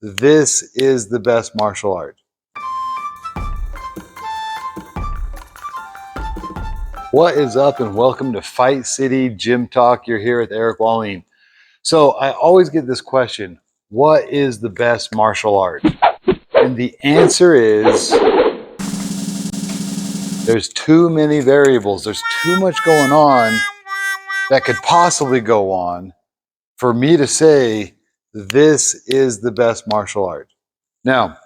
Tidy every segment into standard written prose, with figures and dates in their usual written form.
this is the best martial art. What is up, and welcome to Fight City Gym Talk. You're here with Eric Walling. So I always get this question, what is the best martial art? And the answer is there's too many variables. There's too much going on that could possibly go on for me to say this is the best martial art. Now,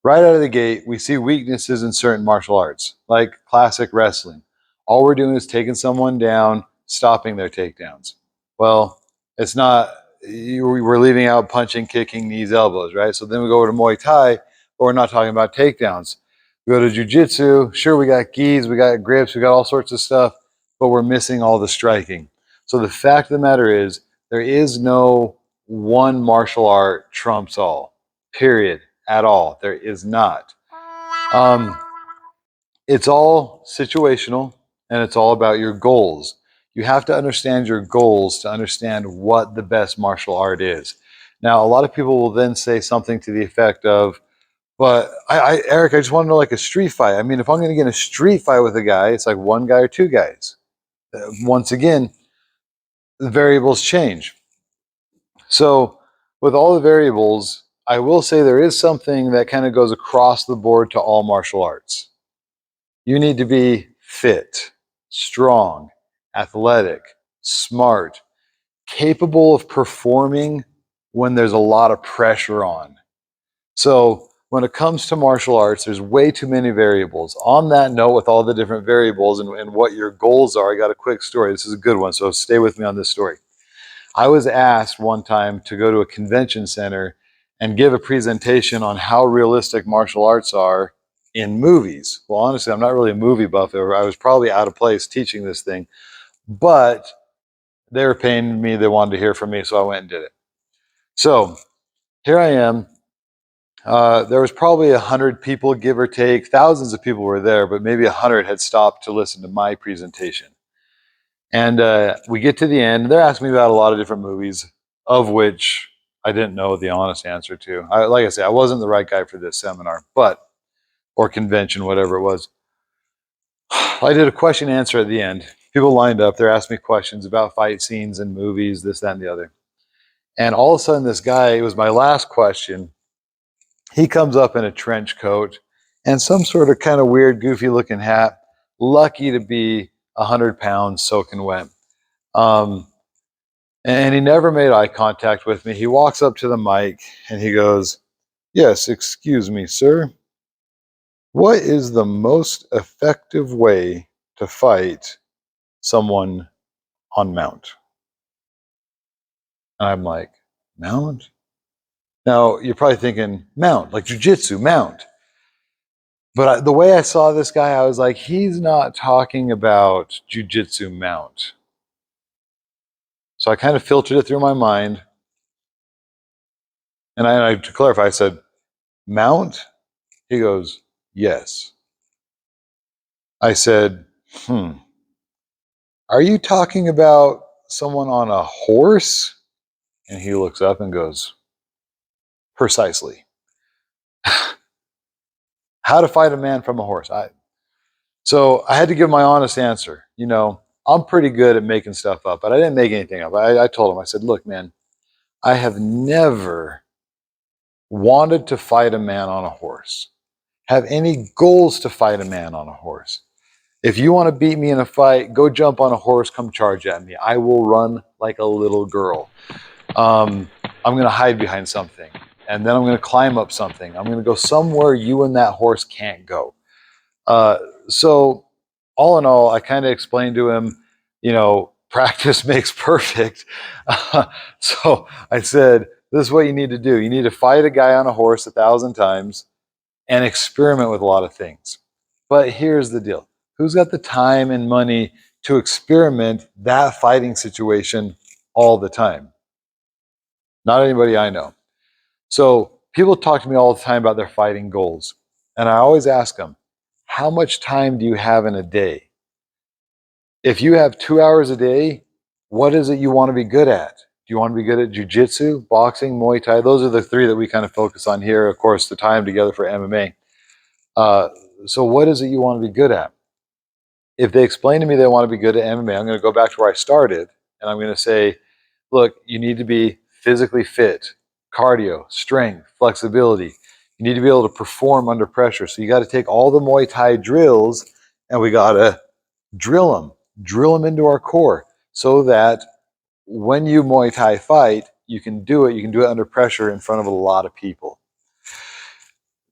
right out of the gate, we see weaknesses in certain martial arts, like classic wrestling. All we're doing is taking someone down, stopping their takedowns. Well, it's not, we're leaving out punching, kicking, knees, elbows, right? So then we go over to Muay Thai, but we're not talking about takedowns. We go to Jiu-Jitsu, sure, we got gis, we got grips, we got all sorts of stuff, but we're missing all the striking. So the fact of the matter is, there is no one martial art trumps all, period, at all. There is not. It's all situational, and it's all about your goals. You have to understand your goals to understand what the best martial art is. Now, a lot of people will then say something to the effect of, but Eric, I just want to know, like, a street fight. I mean, if I'm going to get in a street fight with a guy, it's like one guy or two guys. Once again, the variables change. So with all the variables, I will say there is something that kind of goes across the board to all martial arts. You need to be fit, strong, athletic, smart, capable of performing when there's a lot of pressure on. So when it comes to martial arts, there's way too many variables. On that note, with all the different variables and what your goals are, I got a quick story. This is a good one, so stay with me on this story. I was asked one time to go to a convention center and give a presentation on how realistic martial arts are in movies. Well, honestly, I'm not really a movie buff. I was probably out of place teaching this thing, but they were paying me. They wanted to hear from me, so I went and did it. So here I am. There was probably 100 people, give or take. Thousands of people were there, but maybe 100 had stopped to listen to my presentation. And we get to the end. They're asking me about a lot of different movies, of which I didn't know the honest answer to. Like I said, I wasn't the right guy for this seminar, or convention, whatever it was. I did a question answer at the end. People lined up. They're asking me questions about fight scenes and movies, this, that, and the other. And all of a sudden, this guy, it was my last question. He comes up in a trench coat and some sort of kind of weird, goofy looking hat. Lucky to be 100 pounds soaking wet. And he never made eye contact with me. He walks up to the mic and he goes, "Yes, excuse me, sir. What is the most effective way to fight someone on mount?" And I'm like, "Mount?" Now, you're probably thinking, mount, like jujitsu, mount. But the way I saw this guy, I was like, he's not talking about jujitsu mount. So I kind of filtered it through my mind. And to clarify, I said, "Mount?" He goes, "Yes." I said, "Are you talking about someone on a horse?" And he looks up and goes, "Precisely." How to fight a man from a horse. So I had to give my honest answer. You know, I'm pretty good at making stuff up, but I didn't make anything up. I told him, I said, "Look, man, I have never wanted to fight a man on a horse, have any goals to fight a man on a horse. If you want to beat me in a fight, go jump on a horse, come charge at me. I will run like a little girl. I'm going to hide behind something, and then I'm going to climb up something. I'm going to go somewhere you and that horse can't go." So all in all, I kind of explained to him, practice makes perfect. So I said, this is what you need to do. You need to fight a guy on a horse 1,000 times and experiment with a lot of things. But here's the deal. Who's got the time and money to experiment that fighting situation all the time? Not anybody I know. So people talk to me all the time about their fighting goals. And I always ask them, how much time do you have in a day? If you have 2 hours a day, what is it you want to be good at? Do you want to be good at jujitsu, boxing, Muay Thai? Those are the three that we kind of focus on here. Of course, the time together for MMA. Uh, so what is it you want to be good at? If they explain to me they want to be good at MMA, I'm going to go back to where I started, and I'm going to say, look, you need to be physically fit, cardio, strength, flexibility. You need to be able to perform under pressure. So you got to take all the Muay Thai drills and we got to drill them into our core so that when you Muay Thai fight, you can do it. You can do it under pressure in front of a lot of people.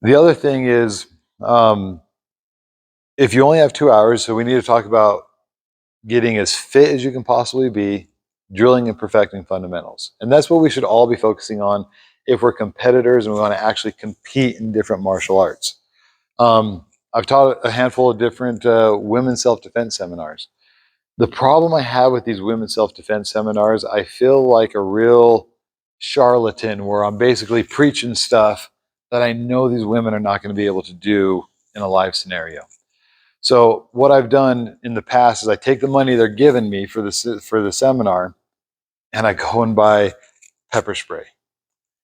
The other thing is, um, if you only have 2 hours, so we need to talk about getting as fit as you can possibly be, drilling and perfecting fundamentals. And that's what we should all be focusing on if we're competitors and we want to actually compete in different martial arts. I've taught a handful of different women's self-defense seminars. The problem I have with these women's self-defense seminars, I feel like a real charlatan where I'm basically preaching stuff that I know these women are not going to be able to do in a live scenario. So what I've done in the past is I take the money they're giving me for the seminar, and I go and buy pepper spray,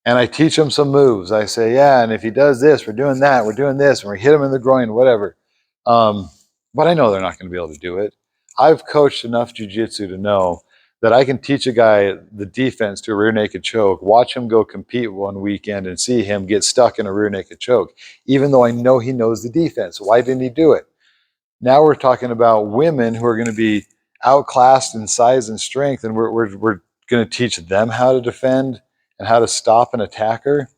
and I teach them some moves. I say, yeah, and if he does this, we're doing that, we're doing this, and we hit him in the groin, whatever. But I know they're not going to be able to do it. I've coached enough jujitsu to know that I can teach a guy the defense to a rear naked choke, watch him go compete one weekend and see him get stuck in a rear naked choke, even though I know he knows the defense. Why didn't he do it? Now we're talking about women who are going to be outclassed in size and strength, and we're going to teach them how to defend and how to stop an attacker.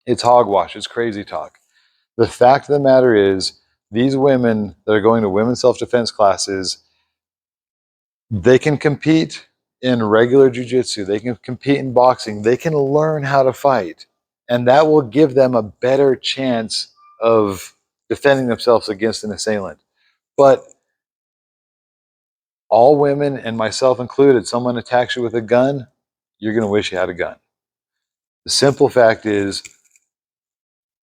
It's hogwash. It's crazy talk. The fact of the matter is, these women that are going to women's self-defense classes, they can compete in regular jiu-jitsu. They can compete in boxing. They can learn how to fight. And that will give them a better chance of defending themselves against an assailant. But all women, and myself included, someone attacks you with a gun, you're going to wish you had a gun. The simple fact is,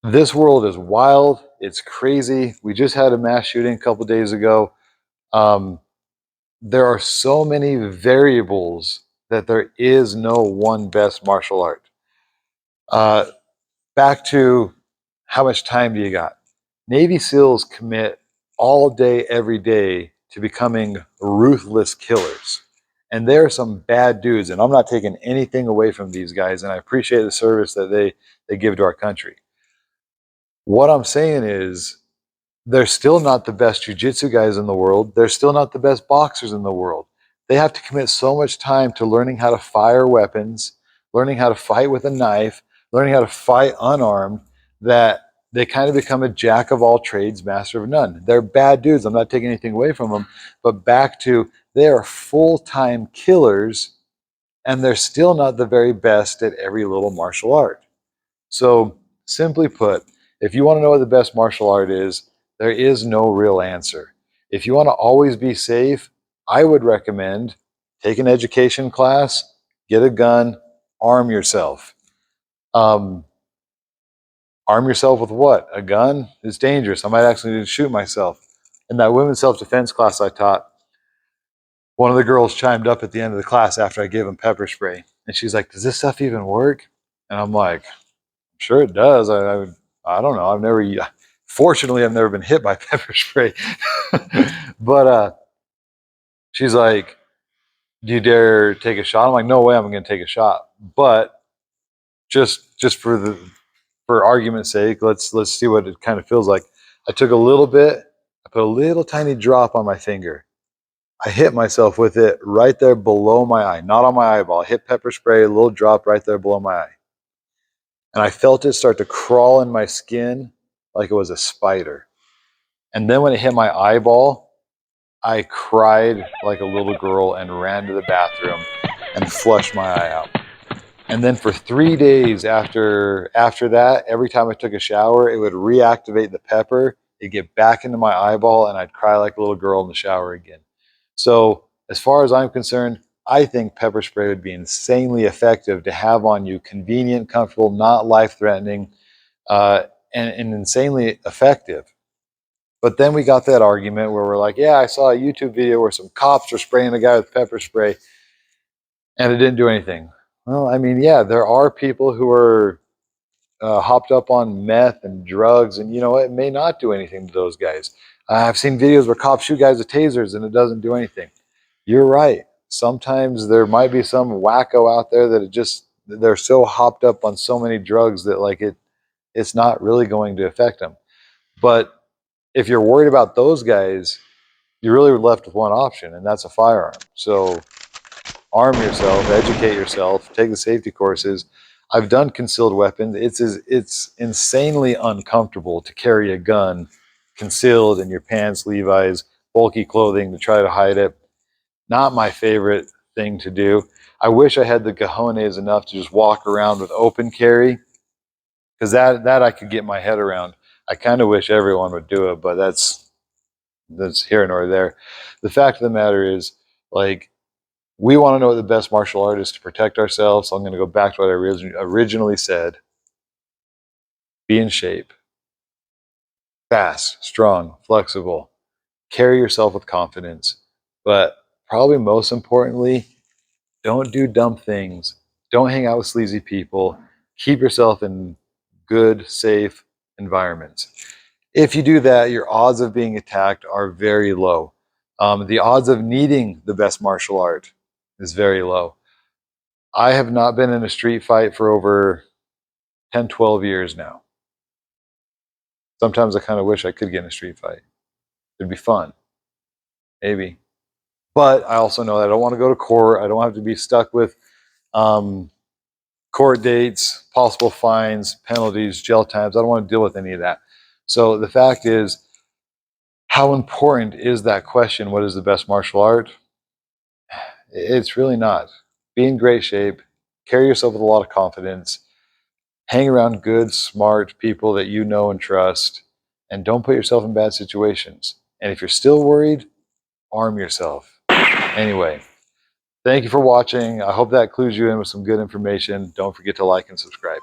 this world is wild. It's crazy. We just had a mass shooting a couple days ago. Um, there are so many variables that there is no one best martial art. Uh, Back to how much time do you got? Navy SEALs commit all day, every day to becoming ruthless killers. And there are some bad dudes, and I'm not taking anything away from these guys, and I appreciate the service that they give to our country. What I'm saying is, they're still not the best jiu-jitsu guys in the world. They're still not the best boxers in the world. They have to commit so much time to learning how to fire weapons, learning how to fight with a knife, learning how to fight unarmed, that they kind of become a jack of all trades, master of none. They're bad dudes. I'm not taking anything away from them, but back to, they are full-time killers, and they're still not the very best at every little martial art. So simply put, if you want to know what the best martial art is, there is no real answer. If you want to always be safe, I would recommend take an education class, get a gun, arm yourself. Um, Arm yourself with what? A gun? It's dangerous. I might actually need to shoot myself. In that women's self-defense class I taught, one of the girls chimed up at the end of the class after I gave them pepper spray. And she's like, does this stuff even work? And I'm like, sure it does. I don't know. Fortunately, I've never been hit by pepper spray. But she's like, do you dare take a shot? I'm like, no way I'm going to take a shot. But just for argument's sake, let's see what it kind of feels like. I took a little bit. I put a little tiny drop on my finger. I hit myself with it right there below my eye, not on my eyeball. I hit pepper spray, a little drop right there below my eye. And I felt it start to crawl in my skin like it was a spider. And then when it hit my eyeball, I cried like a little girl and ran to the bathroom and flushed my eye out. And then for 3 days after that, every time I took a shower, it would reactivate the pepper. It'd get back into my eyeball, and I'd cry like a little girl in the shower again. So as far as I'm concerned, I think pepper spray would be insanely effective to have on you, convenient, comfortable, not life-threatening, uh, and insanely effective. But then we got that argument where we're like, yeah, I saw a YouTube video where some cops were spraying a guy with pepper spray. and it didn't do anything. Well, I mean, yeah, there are people who are hopped up on meth and drugs, and you know it may not do anything to those guys. I've seen videos where cops shoot guys with tasers and it doesn't do anything. You're right. Sometimes there might be some wacko out there that it just they're so hopped up on so many drugs that like it's not really going to affect them. But if you're worried about those guys, you're really left with one option, and that's a firearm. So arm yourself, educate yourself, take the safety courses. I've done concealed weapons. It's insanely uncomfortable to carry a gun concealed in your pants, Levi's, bulky clothing to try to hide it. Not my favorite thing to do. I wish I had the cojones enough to just walk around with open carry, because that I could get my head around. I kind of wish everyone would do it, but that's here nor there. The fact of the matter is, like, we want to know what the best martial art is to protect ourselves. So I'm going to go back to what I originally said. Be in shape, fast, strong, flexible. Carry yourself with confidence. But probably most importantly, don't do dumb things. Don't hang out with sleazy people. Keep yourself in good, safe environments. If you do that, your odds of being attacked are very low. The odds of needing the best martial art is very low. I have not been in a street fight for over 10, 12 years now. Sometimes I kind of wish I could get in a street fight. It'd be fun, maybe. But I also know that I don't want to go to court. I don't have to be stuck with um, court dates, possible fines, penalties, jail times. I don't want to deal with any of that. So the fact is, how important is that question? What is the best martial art? It's really not. Be in great shape, carry yourself with a lot of confidence, hang around good, smart people that you know and trust, and don't put yourself in bad situations. And if you're still worried, arm yourself. Anyway, thank you for watching. I hope that clues you in with some good information. Don't forget to like and subscribe.